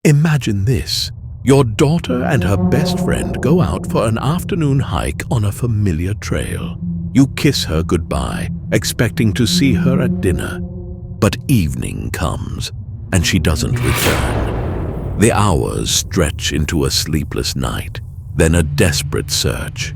Imagine this. Your daughter and her best friend go out for an afternoon hike on a familiar trail. You kiss her goodbye, expecting to see her at dinner. But evening comes, and she doesn't return. The hours stretch into a sleepless night, then a desperate search.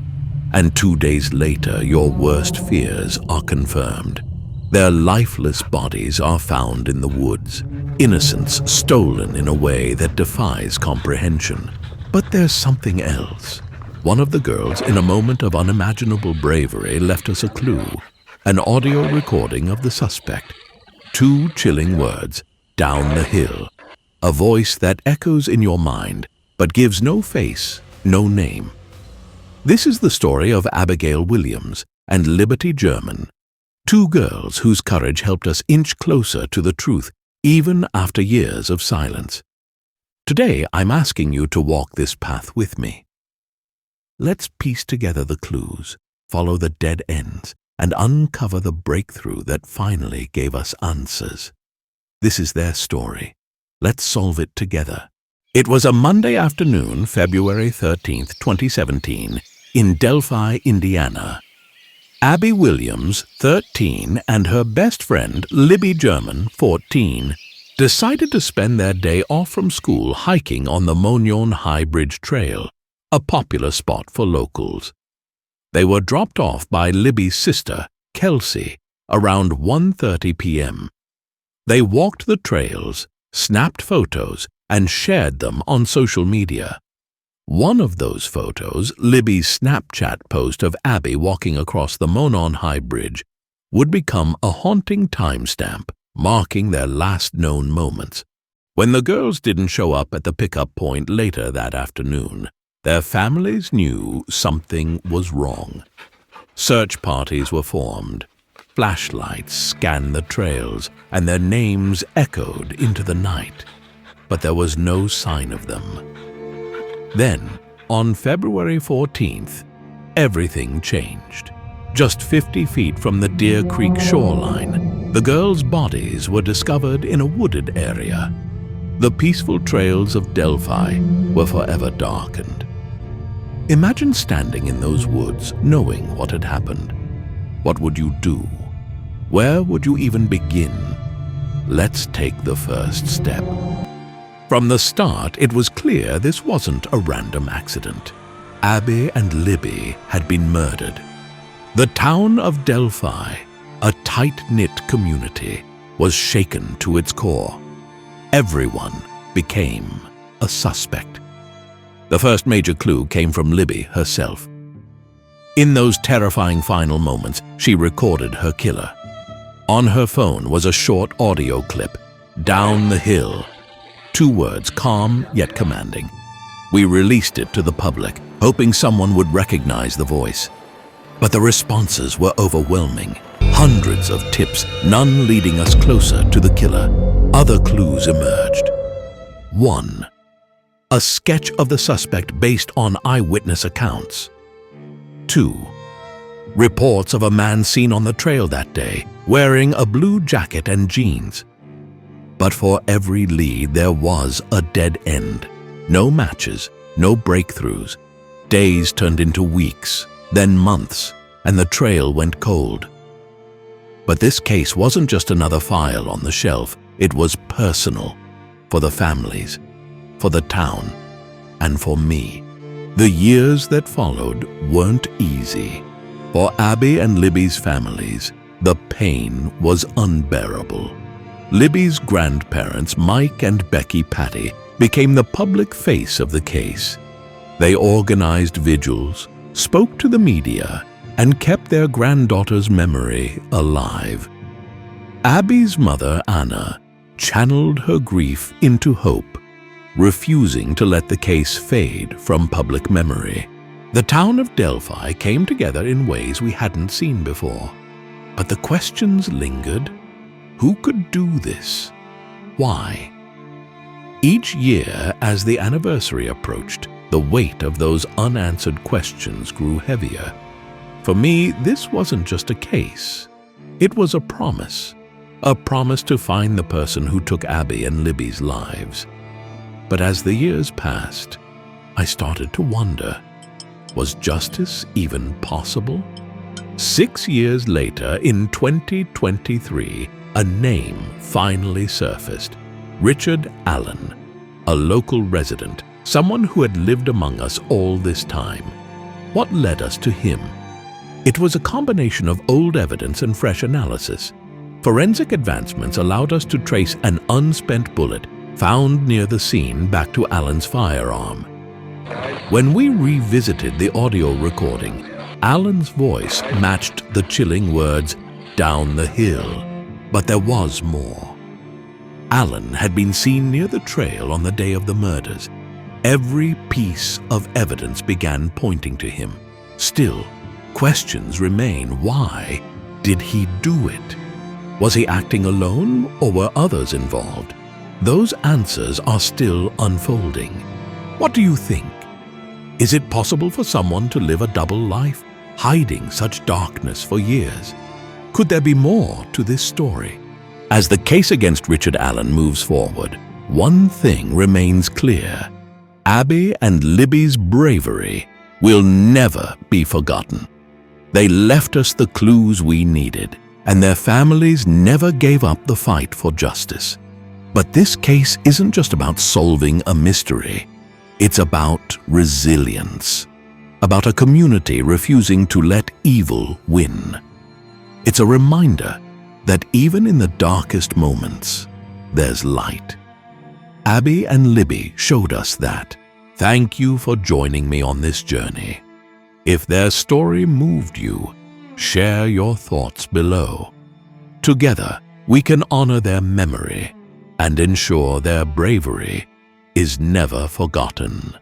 And 2 days later, your worst fears are confirmed. Their lifeless bodies are found in the woods, innocence stolen in a way that defies comprehension. But there's something else. One of the girls, in a moment of unimaginable bravery, left us a clue, an audio recording of the suspect. 2 chilling words, "down the hill," a voice that echoes in your mind, but gives no face, no name. This is the story of Abigail Williams and Libby German, 2 girls whose courage helped us inch closer to the truth even after years of silence. Today, I'm asking you to walk this path with me. Let's piece together the clues, follow the dead ends, and uncover the breakthrough that finally gave us answers. This is their story. Let's solve it together. It was a Monday afternoon, February 13th, 2017, in Delphi, Indiana. Abby Williams, 13, and her best friend, Libby German, 14, decided to spend their day off from school hiking on the Monon High Bridge Trail, a popular spot for locals. They were dropped off by Libby's sister, Kelsey, around 1:30 p.m. They walked the trails, snapped photos, and shared them on social media. One of those photos, Libby's Snapchat post of Abby walking across the Monon High Bridge, would become a haunting timestamp, marking their last known moments. When the girls didn't show up at the pickup point later that afternoon, their families knew something was wrong. Search parties were formed. Flashlights scanned the trails, and their names echoed into the night. But there was no sign of them. Then, on February 14th, everything changed. Just 50 feet from the Deer Creek shoreline, the girls' bodies were discovered in a wooded area. The peaceful trails of Delphi were forever darkened. Imagine standing in those woods, knowing what had happened. What would you do? Where would you even begin? Let's take the first step. From the start, it was clear this wasn't a random accident. Abby and Libby had been murdered. The town of Delphi, a tight-knit community, was shaken to its core. Everyone became a suspect. The first major clue came from Libby herself. In those terrifying final moments, she recorded her killer. On her phone was a short audio clip, "Down the hill." 2 words, calm yet commanding. We released it to the public, hoping someone would recognize the voice. But the responses were overwhelming. Hundreds of tips, none leading us closer to the killer. Other clues emerged. 1. A sketch of the suspect based on eyewitness accounts. 2. Reports of a man seen on the trail that day, wearing a blue jacket and jeans. But for every lead, there was a dead end. No matches, no breakthroughs. Days turned into weeks, then months, and the trail went cold. But this case wasn't just another file on the shelf. It was personal, for the families, for the town, and for me. The years that followed weren't easy. For Abby and Libby's families, the pain was unbearable. Libby's grandparents, Mike and Becky Patty, became the public face of the case. They organized vigils, spoke to the media, and kept their granddaughter's memory alive. Abby's mother, Anna, channeled her grief into hope, refusing to let the case fade from public memory. The town of Delphi came together in ways we hadn't seen before. But the questions lingered. Who could do this? Why? Each year, as the anniversary approached, the weight of those unanswered questions grew heavier. For me, this wasn't just a case. It was a promise to find the person who took Abby and Libby's lives. But as the years passed, I started to wonder, was justice even possible? 6 years later, in 2023, a name finally surfaced. Richard Allen, a local resident, someone who had lived among us all this time. What led us to him? It was a combination of old evidence and fresh analysis. Forensic advancements allowed us to trace an unspent bullet found near the scene back to Allen's firearm. When we revisited the audio recording, Allen's voice matched the chilling words, "down the hill." But there was more. Allen had been seen near the trail on the day of the murders. Every piece of evidence began pointing to him. Still, questions remain. Why did he do it? Was he acting alone, or were others involved? Those answers are still unfolding. What do you think? Is it possible for someone to live a double life, hiding such darkness for years? Could there be more to this story? As the case against Richard Allen moves forward, one thing remains clear. Abby and Libby's bravery will never be forgotten. They left us the clues we needed, and their families never gave up the fight for justice. But this case isn't just about solving a mystery. It's about resilience, about a community refusing to let evil win. It's a reminder that even in the darkest moments, there's light. Abby and Libby showed us that. Thank you for joining me on this journey. If their story moved you, share your thoughts below. Together, we can honor their memory and ensure their bravery is never forgotten.